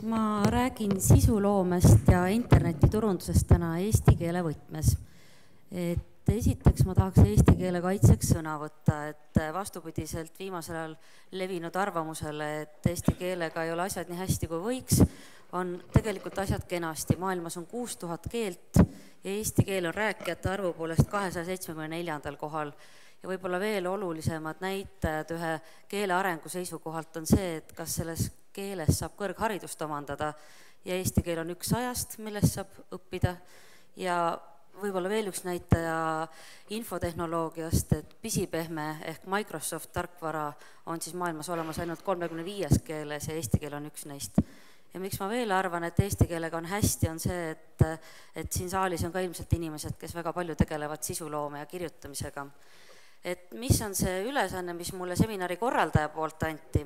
Ma räägin sisuloomest ja internetiturundusest täna eesti keele võtmes. Esiteks ma tahaks eesti keele kaitseks sõna võtta, et vastupidiselt viimasel ajal levinud arvamusele, et eesti keelega ei ole asjad nii hästi kui võiks, on tegelikult asjad kenasti. Maailmas on 6000 keelt ja eesti keel on rääkijate arvu poolest 274. kohal. Ja võib-olla veel olulisemad näitajad ühe keele arengu seisukohalt on see, et kas selles keeles saab kõrgharidust omandada ja eesti keel on üks 100, millest saab õppida. Ja võib-olla veel üks näitaja infotehnoloogiast, et pisipehme ehk Microsoft tarkvara on siis maailmas olemas ainult 35 keeles ja eesti keel on üks neist. Ja miks ma veel arvan, et eesti keelega on hästi, on see, et siin saalis on ka ilmselt inimesed, kes väga palju tegelevad sisuloome ja kirjutamisega. Et mis on see ülesanne, mis mulle seminari korraldaja poolt anti,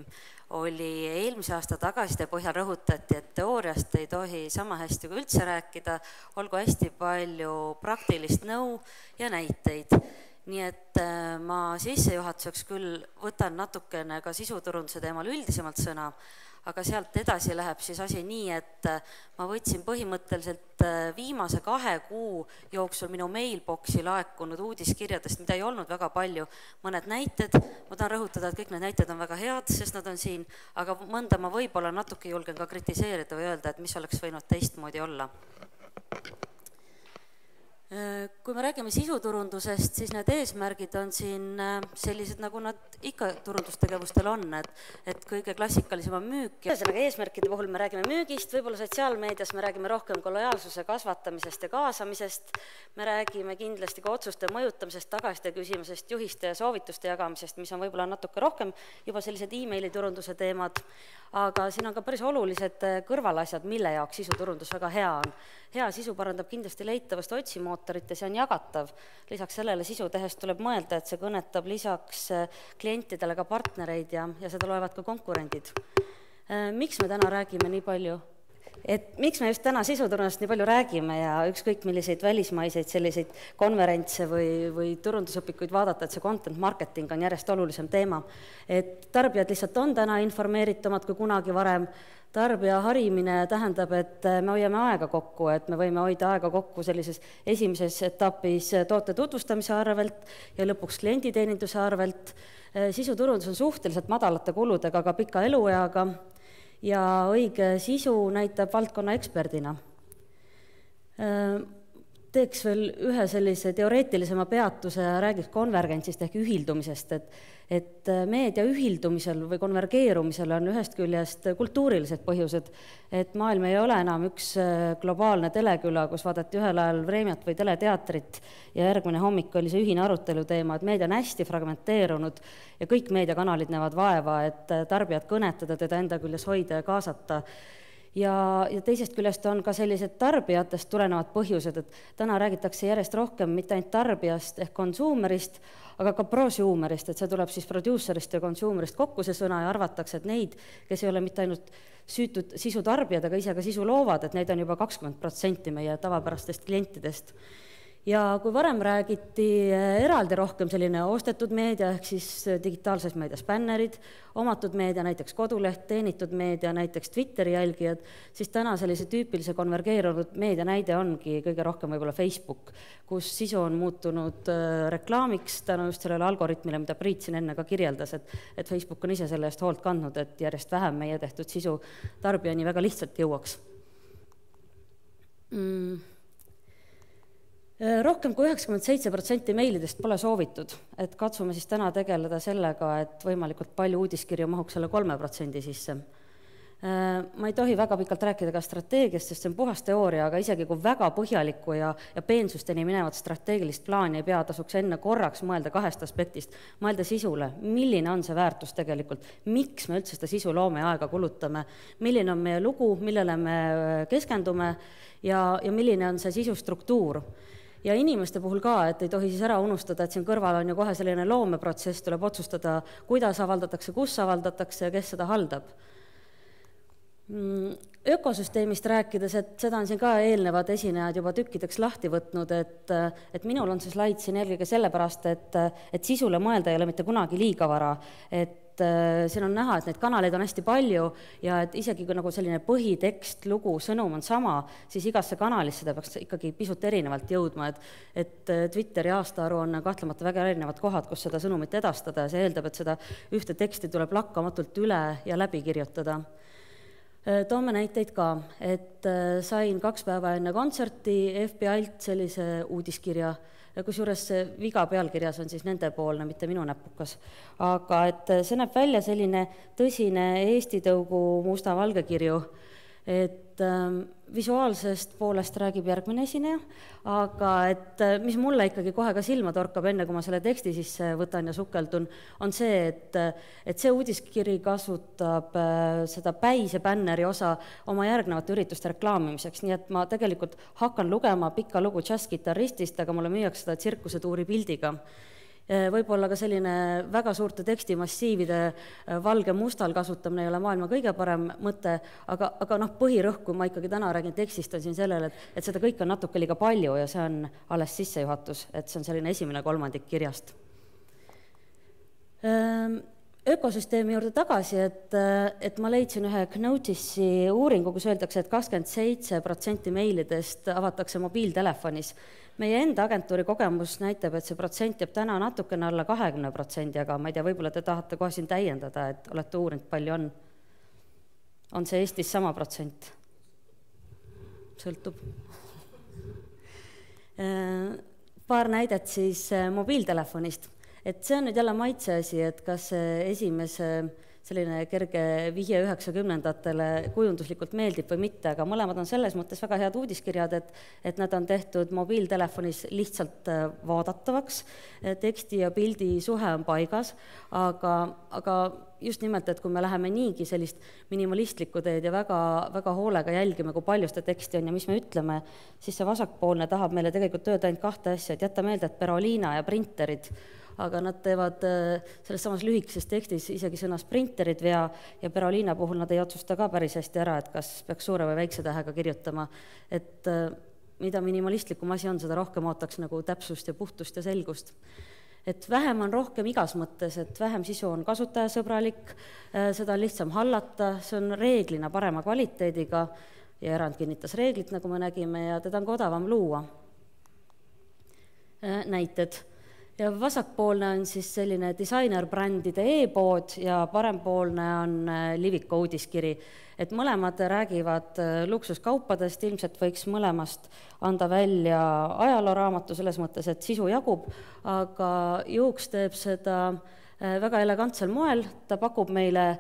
oli eelmise aasta tagasiside põhjal rõhutati, et teooriast ei tohi sama hästi kui üldse rääkida, olgu hästi palju praktilist nõu ja näiteid. Nii et ma sissejuhatuseks küll võtan natukene ka sisuturunduse teemal üldisemalt sõna, aga sealt edasi läheb siis asi nii, et ma võtsin põhimõtteliselt viimase 2 kuu jooksul minu mailboxi laekunud uudiskirjadest, mida ei olnud väga palju, mõned näited. Ma tahan rõhutada, et kõik need näited on väga head, sest nad on siin, aga mõnda ma võib-olla natuke julgen ka kritiseerida või öelda, et mis oleks võinud teistmoodi olla. Kui me räägime sisuturundusest, siis need eesmärgid on siin sellised, nagu nad ikka turundustegevustel on, et kõige klassikalisem on müük. Ühesõnaga eesmärkide puhul me räägime müügist, võib-olla sotsiaalmeedias me räägime rohkem kollegiaalsuse kasvatamisest ja kaasamisest, me räägime kindlasti ka otsuste mõjutamisest, tagasiside küsimusest, juhiste ja soovituste jagamisest, mis on võib-olla natuke rohkem juba sellised e-maili turunduse teemad, aga siin on ka päris olulised kõrvalasjad, mille jaoks sisuturundus väga hea on. Hea sisu parandab kindlasti leitavast otsimootorit ja see on jagatav. Lisaks sellele sisu tehes tuleb mõelda, et see kõnetab lisaks klientidele ka partnereid ja seda loevad ka konkurendid. Miks me täna räägime nii palju? Miks me just täna sisuturundusest nii palju räägime ja ükskõik milliseid välismaiseid selliseid konverentse või turundusõpikuid vaadata, et see content marketing on järjest olulisem teema. Et tarbijad lihtsalt on täna informeeritumad kui kunagi varem. Tarbija harimine tähendab, et me hoiame aega kokku, et me võime hoida aega kokku sellises esimeses etapis toote tutvustamise arvelt ja lõpuks klienditeeninduse arvelt. Sisuturundus on suhteliselt madalate kuludega, aga pika elueaga ja õige sisu näitab valdkonna eksperdina. Teeks veel ühe sellise teoreetilisema peatuse ja räägiks konvergentsist ehk ühildumisest, et meedia ühildumisel või konvergeerumisel on ühest küljest kultuurilised põhjused, et maailm ei ole enam üks globaalne teleküla, kus vaadati ühel ajal Vremjat või teleteatrit ja järgmine hommik oli see ühine arutelu teema, et meedia on hästi fragmenteerunud ja kõik meediakanalid näevad vaeva, et tarbijad kõnetada, teda enda küljes hoida ja kaasata. Ja teisest küljest on ka sellised tarbijatest tulenevad põhjused, et täna räägitakse järjest rohkem mitte ainult tarbijast ehk konsuumerist, aga ka prosuumerist, et see tuleb siis producerist ja konsuumerist kokku see sõna ja arvatakse, et neid, kes ei ole mitte ainult süütud sisutarbijad, aga ise ka sisu loovad, et neid on juba 20% meie tavapärastest klientidest. Ja kui varem räägiti eraldi rohkem selline ostetud meedia, ehk siis digitaalses meedias bännerid, omatud meedia, näiteks koduleht, teenitud meedia, näiteks Twitteri jälgijad, siis täna sellise tüüpilise konvergeerunud meedia näide ongi kõige rohkem võib-olla Facebook, kus sisu on muutunud reklaamiks tänu just sellele algoritmile, mida Priit siin enne ka kirjeldas, et Facebook on ise selle eest hoolt kandnud, et järjest vähem meie tehtud sisu tarbijani väga lihtsalt jõuaks. Rohkem kui 97% meilidest pole soovitud, et katsume siis täna tegeleda sellega, et võimalikult palju uudiskirju mahuks selle 3% sisse. Ma ei tohi väga pikalt rääkida ka strateegiast, sest see on puhas teooria, aga isegi kui väga põhjalikku ja peensusteni minevat strateegilist plaani ei pea, tasuks enne korraks mõelda 2 aspektist. Mõelda sisule, milline on see väärtus tegelikult, miks me üldse seda sisu loome aega kulutame, milline on meie lugu, millele me keskendume ja milline on see sisustruktuur. Ja inimeste puhul ka, et ei tohi siis ära unustada, et siin kõrval on ju kohe selline loomeprotsess, tuleb otsustada, kuidas avaldatakse, kus avaldatakse ja kes seda haldab. Ökosüsteemist rääkides, et seda on siin ka eelnevad esinejad juba tükkideks lahti võtnud, et minul on see slaid siin eelkõige sellepärast, et sisule mõelda ei ole mitte kunagi liiga vara, et siin on näha, et neid kanaleid on hästi palju ja et isegi kui nagu selline põhitekst, lugu, sõnum on sama, siis igasse kanalisse seda peaks ikkagi pisut erinevalt jõudma, et Twitteri aastaaruanne on kahtlemata väga erinevad kohad, kus seda sõnumit edastada ja see eeldab, et seda ühte teksti tuleb lakkamatult üle ja läbi kirjutada. Toome näiteid ka, et sain 2 päeva enne kontserti FBI-lt sellise uudiskirja, kusjuures see viga pealkirjas on siis nendepoolne, mitte minu näpukas. Aga et see näeb välja selline tõsine Eesti tõugu musta-valge kirju, et visuaalsest poolest räägib järgmine esineja, aga et mis mulle ikkagi kohe ka silma torkab, enne kui ma selle teksti sisse võtan ja sukeldun, on see, et see uudiskiri kasutab seda päise bänneri osa oma järgnevate ürituste reklaamimiseks, nii et ma tegelikult hakkan lugema pikka lugu džässkitarristist, aga mulle müüakse seda tsirkusetuuri pildiga. Võib-olla ka selline väga suurte tekstimassiivide valge-mustal kasutamine ei ole maailma kõige parem mõte, aga põhirõhk, kui ma ikkagi täna räägin tekstist, on siin sellele, et seda kõike on natuke liiga palju ja see on alles sissejuhatus, et see on selline esimene kolmandik kirjast. Ökosüsteemi juurde tagasi, et ma leidsin ühe Knotisi uuringu, kus öeldakse, et 27% meilidest avatakse mobiiltelefonis. Meie enda agentuuri kogemus näitab, et see protsent jääb täna natukene alla 20%, aga ma ei tea, võib-olla te tahate kohe siin täiendada, et olete uurinud, palju on. On see Eestis sama protsent? Sõltub. Paar näidet siis mobiiltelefonist. Et see on nüüd jälle maitse asi, et kas esimese selline kerge vihje 90-ndatele kujunduslikult meeldib või mitte, aga mõlemad on selles mõttes väga head uudiskirjad, et nad on tehtud mobiiltelefonis lihtsalt vaadatavaks, teksti ja pildi suhe on paigas, aga just nimelt, et kui me läheme niigi sellist minimalistlikku teed ja väga hoolega jälgime, kui palju seda teksti on ja mis me ütleme, siis see vasakpoolne tahab meile tegelikult öelda ainult 2 asja, et jätta meelde, et Perolina ja printerid, aga nad teevad selles samas lühikeses tekstis isegi sõnas printerid vea ja Perolina puhul nad ei otsusta ka päris hästi ära, et kas peaks suure või väikse tähega kirjutama, et mida minimalistlikum asi on, seda rohkem ootaks nagu täpsust ja puhtust ja selgust. Et vähem on rohkem igas mõttes, et vähem sisu on kasutajasõbralik, seda on lihtsam hallata, see on reeglina parema kvaliteediga ja erand kinnitas reeglit, nagu me nägime, ja teda on ka odavam luua. Näited. Ja vasakpoolne on siis selline disainerbrändide e-pood ja parempoolne on Liviko uudiskiri. Et mõlemad räägivad luksuskaupadest, ilmselt võiks mõlemast anda välja ajalooraamatu selles mõttes, et sisu jagub, aga Juuks teeb seda väga elegantsel moel, ta pakub meile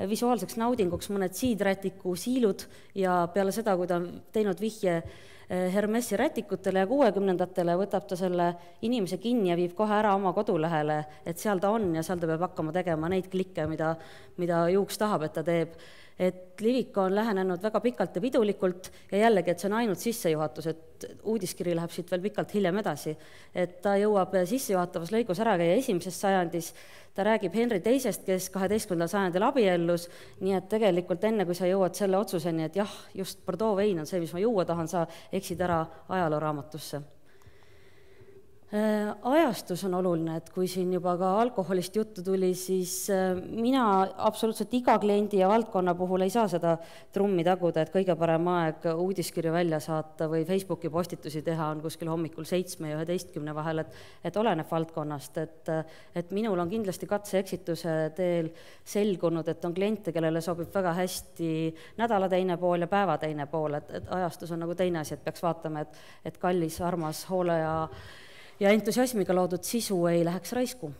visuaalseks naudinguks mõned siidrätiku siilud ja peale seda, kui ta on teinud vihje Hermessi rätikutele ja 60-ndatele võtab ta selle inimese kinni ja viib kohe ära oma kodulehele, et seal ta on ja seal ta peab hakkama tegema neid klikke, mida Juuks tahab, et ta teeb. Et Liviko on lähenenud väga pikalt ja pidulikult ja jällegi, et see on ainult sissejuhatus, et uudiskiri läheb siit veel pikalt hiljem edasi. Et ta jõuab sissejuhatavas lõigus ära käia 1. sajandis, ta räägib Henry teisest, kes 12. sajandil abiellus, nii et tegelikult enne, kui sa jõuad selle otsuseni, et jah, just Bordeaux vein on see, mis ma juua tahan, sa eksid ära ajalooraamatusse. Ajastus on oluline, et kui siin juba ka alkoholist juttu tuli, siis mina absoluutselt iga kliendi ja valdkonna puhul ei saa seda trummi taguda, et kõige parem aeg uudiskirju välja saata või Facebooki postitusi teha on kuskil hommikul 7 ja 11 vahel, et oleneb valdkonnast, et minul on kindlasti katse-eksituse teel selgunud, et on kliente, kellele sobib väga hästi nädala teine pool ja päeva teine pool, et ajastus on nagu teine asi, et peaks vaatama, et kallis, armas, hoole ja entusiasmiga loodud sisu ei läheks raisku.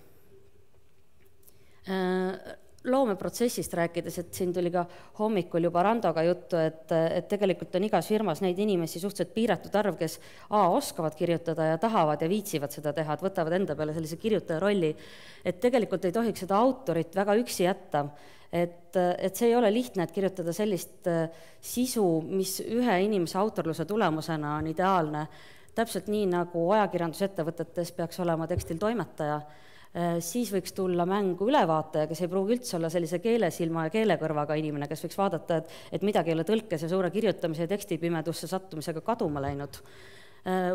Loomeprotsessist rääkides, et siin tuli ka hommikul juba Randoga juttu, et tegelikult on igas firmas neid inimesi suhteliselt piiratud arv, kes oskavad kirjutada ja tahavad ja viitsivad seda teha, et võtavad enda peale sellise kirjutaja rolli, et tegelikult ei tohiks seda autorit väga üksi jätta, et see ei ole lihtne, et kirjutada sellist sisu, mis ühe inimese autorluse tulemusena on ideaalne, täpselt nii, nagu ajakirjandusettevõtetes peaks olema tekstil toimetaja, siis võiks tulla mängu ülevaataja, kes ei pruugi üldse olla sellise keelesilma ja keelekõrvaga inimene, kes võiks vaadata, et midagi ei ole tõlkes ja suure kirjutamise ja tekstipimedusse sattumisega kaduma läinud.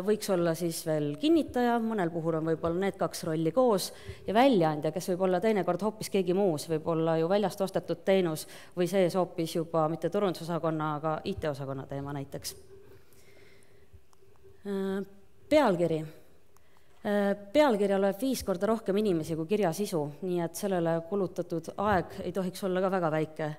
võiks olla siis veel kinnitaja, mõnel puhul on võib-olla need 2 rolli koos ja väljaandja, kes võib olla teinekord hoopis keegi muus, võib olla ju väljast ostetud teenus või sees hoopis juba mitte turundusosakonna, aga IT-osakonna teema näiteks. Pealkiri. Pealkirja loeb 5 korda rohkem inimesi kui kirja sisu, nii et sellele kulutatud aeg ei tohiks olla ka väga väike.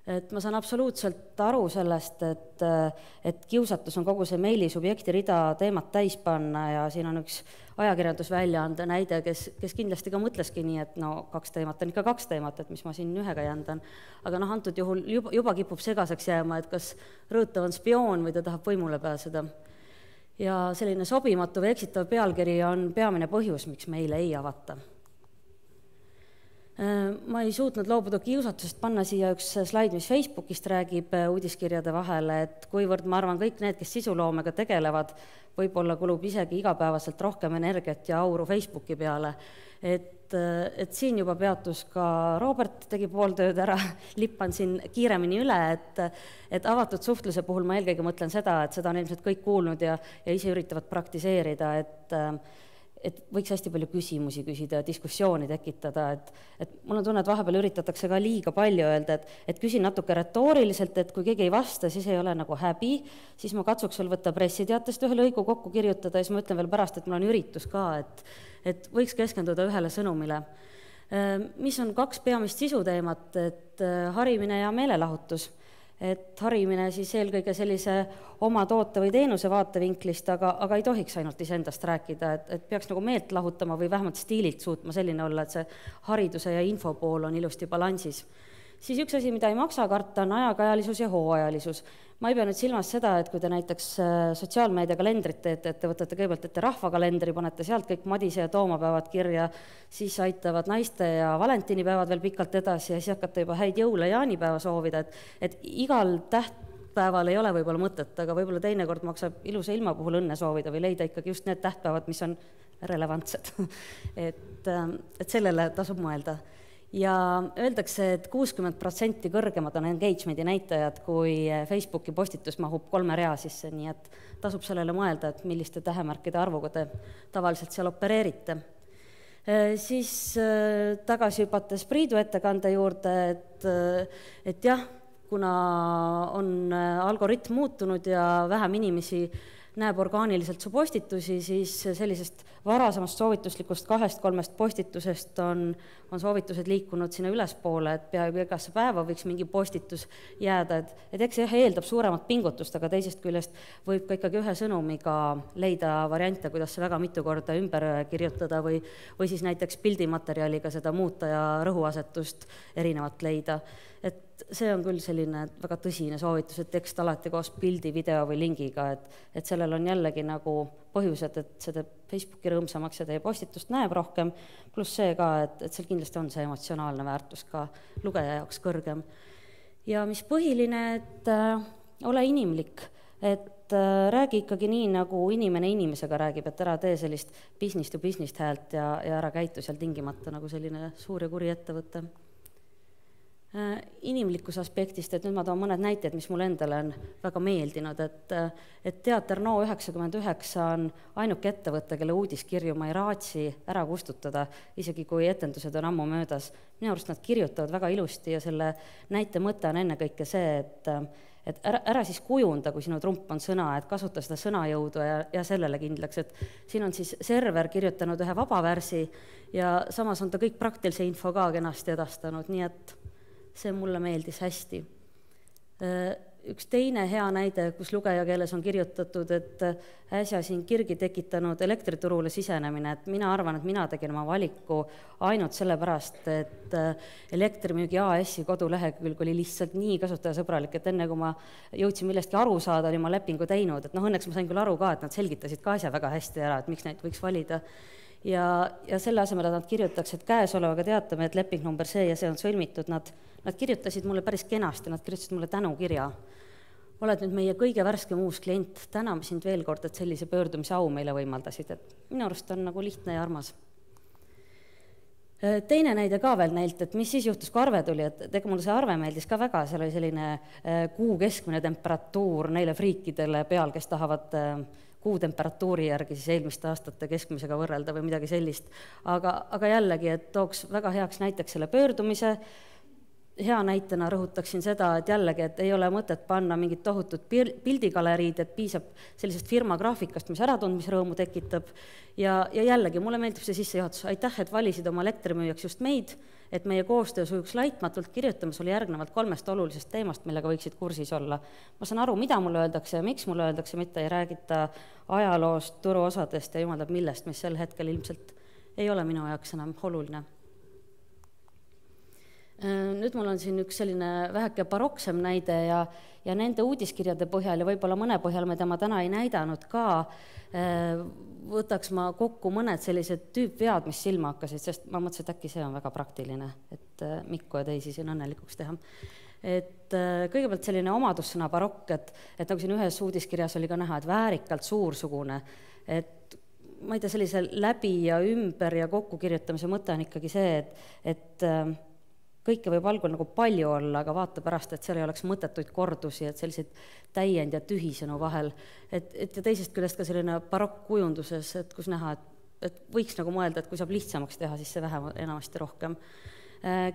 Et ma saan absoluutselt aru sellest, et kiusatus on kogu see meili subjekti rida teemat täis panna ja siin on üks ajakirjandusväljaande näide, kes kindlasti ka mõtleski nii, et no 2 teemat on ikka 2 teemat, et mis ma siin ühega jändan. Aga antud juhul juba kipub segaseks jääma, et kas rõõtav on spioon või ta tahab võimule pääseda. Ja selline sobimatu või eksitav pealkiri on peamine põhjus, miks meile ei avata. Ma ei suutnud loobuda kiusatusest panna siia üks slaid, mis Facebookist räägib uudiskirjade vahele, et kuivõrd ma arvan, kõik need, kes sisuloomega tegelevad, võib-olla kulub isegi igapäevaselt rohkem energiat ja auru Facebooki peale. Et siin juba peatus ka Robert, tegi pool tööd ära, lippan siin kiiremini üle, et avatud suhtluse puhul ma eelkõige mõtlen seda, et seda on ilmselt kõik kuulnud ja ise üritavad praktiseerida, et võiks hästi palju küsimusi küsida ja diskussiooni tekitada, et mul on tunne, et vahepeal üritatakse ka liiga palju öelda, et küsin natuke retooriliselt, et kui keegi ei vasta, siis ei ole nagu häbi, siis ma katsuks veel võtta pressiteatest ühe lõigu kokku kirjutada ja siis ma ütlen veel pärast, et mul on üritus ka, et võiks keskenduda ühele sõnumile. Mis on 2 peamist sisuteemat, et harimine ja meelelahutus. Et harimine siis eelkõige sellise oma toote või teenuse vaatevinklist, aga ei tohiks ainult iseendast rääkida, et peaks nagu meelt lahutama või vähemalt stiililt suutma selline olla, et see hariduse ja info pool on ilusti balansis. Siis üks asi, mida ei maksa karta, on ajakajalisus ja hooajalisus. Ma ei pea nüüd silmas seda, et kui te näiteks sotsiaalmeedia kalendrit teete, et te võtate kõigepealt ette rahvakalendri, panete sealt kõik Madise ja Toomapäevad kirja, siis aitavad naiste ja valentinipäevad veel pikalt edasi ja siis hakkate juba häid jõule ja jaanipäeva soovida, et igal tähtpäeval ei ole võib-olla mõtet, aga võib-olla teinekord maksab ilusa ilma puhul õnne soovida või leida ikkagi just need tähtpäevad, mis on relevantsed. et sellele tasub mõelda. Ja öeldakse, et 60% kõrgemad on engagement'i näitajad, kui Facebooki postitus mahub 3 rea sisse, nii et tasub sellele mõelda, et milliste tähemärkide arvuga te tavaliselt seal opereerite. Siis tagasi hüpates Priidu ettekande juurde, et jah, kuna on algoritm muutunud ja vähem inimesi näeb orgaaniliselt su postitusi, siis sellisest varasemast soovituslikust 2-3 postitusest on soovitused liikunud sinna ülespoole, et peaaegu igasse päeva võiks mingi postitus jääda, et eks jah eeldab suuremat pingutust, aga teisest küljest võib ka ikkagi ühe sõnumiga leida variante, kuidas see väga mitu korda ümber kirjutada või siis näiteks pildimaterjaliga seda muuta ja rõhuasetust erinevat leida. Et see on küll selline väga tõsine soovitus, et tekst alati koos pildi, video või lingiga, et sellel on jällegi nagu põhjused, et see teeb Facebooki rõõmsamaks ja teie postitust näeb rohkem, pluss see ka, et seal kindlasti on see emotsionaalne väärtus ka lugeja jaoks kõrgem. Ja mis põhiline, et ole inimlik, et räägi ikkagi nii, nagu inimene inimesega räägib, et ära tee sellist business to business häält ja ära käitu seal tingimata nagu selline suur ja kuri ettevõte. Inimlikkuse aspektist, et nüüd ma toon mõned näited, mis mulle endale on väga meeldinud, et Teater NO99 on ainuke ettevõte, kelle uudiskirju ma ei raatsi ära kustutada, isegi kui etendused on ammu möödas. Minu arust nad kirjutavad väga ilusti ja selle näite mõte on ennekõike see, et ära siis kujunda, kui sinu trump on sõna, et kasuta seda sõnajõudu ja sellele kindlaks, et siin on siis server kirjutanud ühe vabavärsi ja samas on ta kõik praktilise info ka kenasti edastanud, nii et see mulle meeldis hästi. Üks teine hea näide, kus lugejakeeles on kirjutatud, et äsja siin kirgi tekitanud elektriturule sisenemine, et mina arvan, et mina tegin oma valiku ainult sellepärast, et Elektrimüügi AS-i kodulehekülg oli lihtsalt nii kasutajasõbralik, et enne kui ma jõudsin millestki aru saada, oli ma lepingu teinud, et õnneks ma sain küll aru ka, et nad selgitasid ka asja väga hästi ära, et miks neid võiks valida. Ja selle asemel, et nad kirjutaks, et käesolevaga teatame, et leping number see ja see on sõlmitud, nad kirjutasid mulle päris kenasti, nad kirjutasid mulle tänukirja. Oled nüüd meie kõige värskem uus klient, täname sind veel kord, et sellise pöördumise au meile võimaldasid, et minu arust on nagu lihtne ja armas. Teine näide ka veel neilt, et mis siis juhtus, kui arve tuli, et ega mulle see arve meeldis ka väga, seal oli selline kuu keskmine temperatuur neile friikidele peal, kes tahavad kuutemperatuuri järgi siis eelmiste aastate keskmisega võrrelda või midagi sellist. Aga jällegi, et tooks väga heaks näiteks selle pöördumise. Hea näitena rõhutaksin seda, et jällegi, et ei ole mõtet panna mingit tohutut pildigaleriid, et piisab sellisest firma graafikast, mis äratundmisrõõmu tekitab. Ja jällegi, mulle meeldib see sissejuhatus. Aitäh, et valisid oma elektrimüüjaks just meid, et meie koostöö sujuks laitmatult. Kirjutamas oli järgnevalt 3 olulisest teemast, millega võiksid kursis olla. Ma saan aru, mida mulle öeldakse ja miks mulle öeldakse, mitte ei räägita ajaloost, turuosadest ja jumal teab millest, mis sel hetkel ilmselt ei ole minu jaoks enam oluline. Nüüd mul on siin üks selline väheke baroksem näide ja nende uudiskirjade põhjal ja võib-olla mõne põhjal me tema täna ei näidanud ka, võtaks ma kokku mõned sellised tüüpvead, mis silma hakkasid, sest ma mõtlesin, et äkki see on väga praktiline, et Mikku ja teisi siin õnnelikuks teha. Et kõigepealt selline omadussõna barokk, et nagu siin ühes uudiskirjas oli ka näha, et väärikalt suursugune, et ma ei tea, sellise läbi ja ümber ja kokkukirjutamise mõte on ikkagi see, et kõike võib algul nagu palju olla, aga vaata pärast, et seal ei oleks mõttetuid kordusi, et selliseid täiend ja tühisõnu vahel. Et ja teisest küljest ka selline barokk-kujunduses, et kus näha, et võiks nagu mõelda, et kui saab lihtsamaks teha, siis see vähem enamasti rohkem.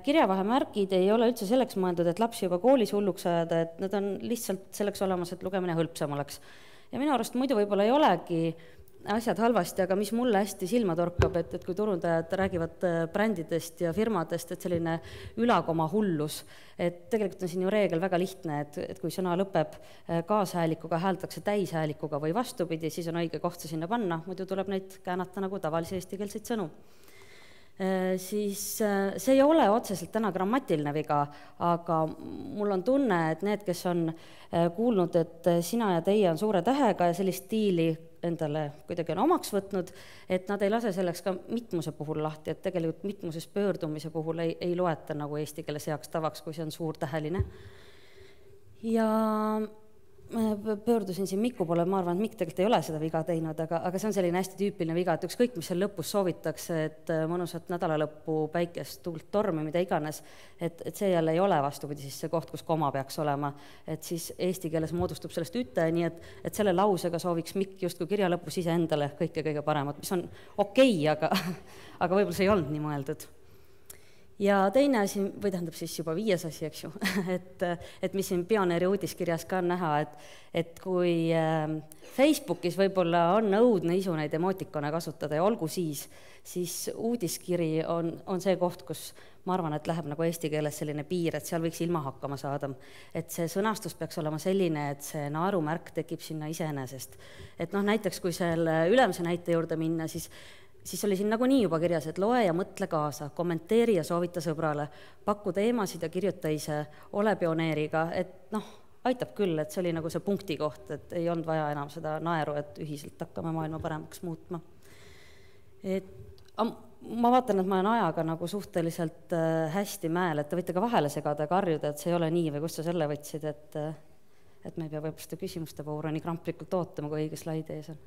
Kirjavahemärgid ei ole üldse selleks mõeldud, et lapsi juba koolis hulluks ajada, et nad on lihtsalt selleks olemas, et lugemine hõlpsam oleks. Ja minu arust muidu võib-olla ei olegi asjad halvasti, aga mis mulle hästi silma torkab, et kui turundajad räägivad brändidest ja firmadest, et selline ülakoma hullus, et tegelikult on siin ju reegel väga lihtne, et kui sõna lõpeb kaashäälikuga, häältakse täishäälikuga või vastupidi, siis on õige koht see sinna panna, muidu tuleb neid käänata nagu tavalisi eestikeelseid sõnu. Siis see ei ole otseselt täna grammatiline viga, aga mul on tunne, et need, kes on kuulnud, et sina ja teie on suure tähega ja sellist stiili endale kuidagi on omaks võtnud, et nad ei lase selleks ka mitmuse puhul lahti, et tegelikult mitmuses pöördumise puhul ei loeta nagu eesti keeles heaks tavaks, kui see on suurtäheline. Ja pöördusin siin Miku poole, ma arvan, et Mikk tegelikult ei ole seda viga teinud, aga see on selline hästi tüüpiline viga, et ükskõik, mis seal lõpus soovitakse, et mõnusat nädalalõppu, päikest, tuult, tormi, mida iganes, et see jälle ei ole vastupidi siis see koht, kus koma peaks olema, et siis eesti keeles moodustub sellest üte, nii et selle lausega sooviks Mikk justkui kirja lõpus ise endale kõige paremat, mis on okei, aga võib-olla see ei olnud nii mõeldud. Ja teine asi, või tähendab siis juba 5. asi, eks ju, et mis siin Pioneeri uudiskirjas ka on näha, et kui Facebookis võib-olla on õudne isu neid emootikone kasutada ja olgu siis uudiskiri on see koht, kus ma arvan, et läheb nagu eesti keeles selline piir, et seal võiks ilma hakkama saada. Et see sõnastus peaks olema selline, et see naerumärk tekib sinna iseenesest. Et näiteks kui selle ülemise näite juurde minna, siis oli siin nagunii juba kirjas, et loe ja mõtle kaasa, kommenteeri ja soovita sõbrale, paku teemasid ja kirjuta ise, ole pioneeriga, et aitab küll, et see oli nagu see punkti koht, et ei olnud vaja enam seda naeru, et ühiselt hakkame maailma paremaks muutma. Ma vaatan, et ma olen ajaga nagu suhteliselt hästi mäel, et te võite ka vahele segada ja karjuda, et see ei ole nii või kust sa selle võtsid, et me ei pea võib-olla seda küsimuste vooru nii kramplikult ootama, kui õige slaid ees on.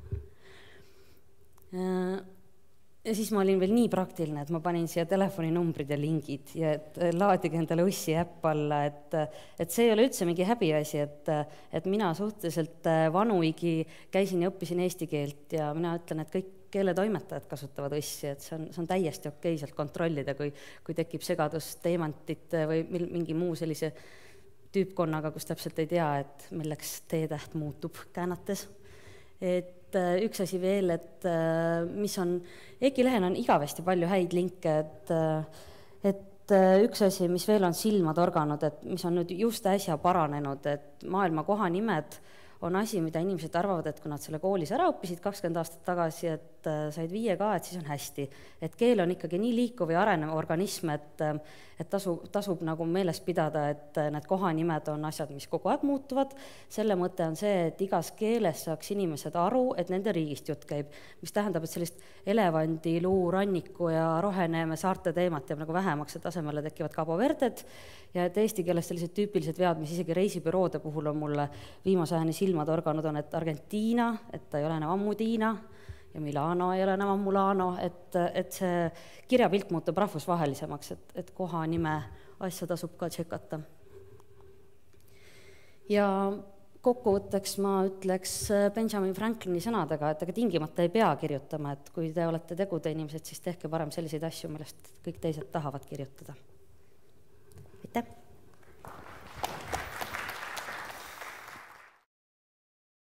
Ja siis ma olin veel nii praktiline, et ma panin siia telefoninumbrid ja lingid ja et laadige endale Ussi äpp alla, et see ei ole üldse mingi häbiasi, et mina suhteliselt vanuigi käisin ja õppisin eesti keelt ja mina ütlen, et kõik keeletoimetajad kasutavad Ussi, et see on täiesti okei sealt kontrollida, kui tekib segadus teemantite või mingi muu sellise tüüpkonnaga, kus täpselt ei tea, et milleks T-täht muutub käänates. Et üks asi veel, et mis on, Eki lehel on igavesti palju häid linke, et üks asi, mis veel on silma torganud, et mis on nüüd just äsja paranenud, et maailma kohanimed on asi, mida inimesed arvavad, et kui nad selle koolis ära õppisid 20 aastat tagasi, et said 5 ka, et siis on hästi. Et keel on ikkagi nii liikuv ja arenev organism, et tasub nagu meeles pidada, et need kohanimed on asjad, mis kogu aeg muutuvad. Selle mõte on see, et igas keeles saaks inimesed aru, et nende riigist jutt käib, mis tähendab, et sellist elevandi, luu, ranniku ja roheneeme saarte teemat jääb nagu vähemaks, et asemele tekivad Cabo Verded ja et eesti keeles sellised tüüpilised vead, mis isegi reisibüroode puhul on mulle viimase ajani silma torganud, on, et Argentiina, et ta ei ole enam Ammudiina ja Milano ei ole enam Ammulano, et see kirjapilt muutub rahvusvahelisemaks, et koha nime asja tasub ka tšekata. Ja kokkuvõtteks ma ütleks Benjamin Franklini sõnadega, et ega tingimata ei pea kirjutama, et kui te olete tegude inimesed, siis tehke parem selliseid asju, millest kõik teised tahavad kirjutada.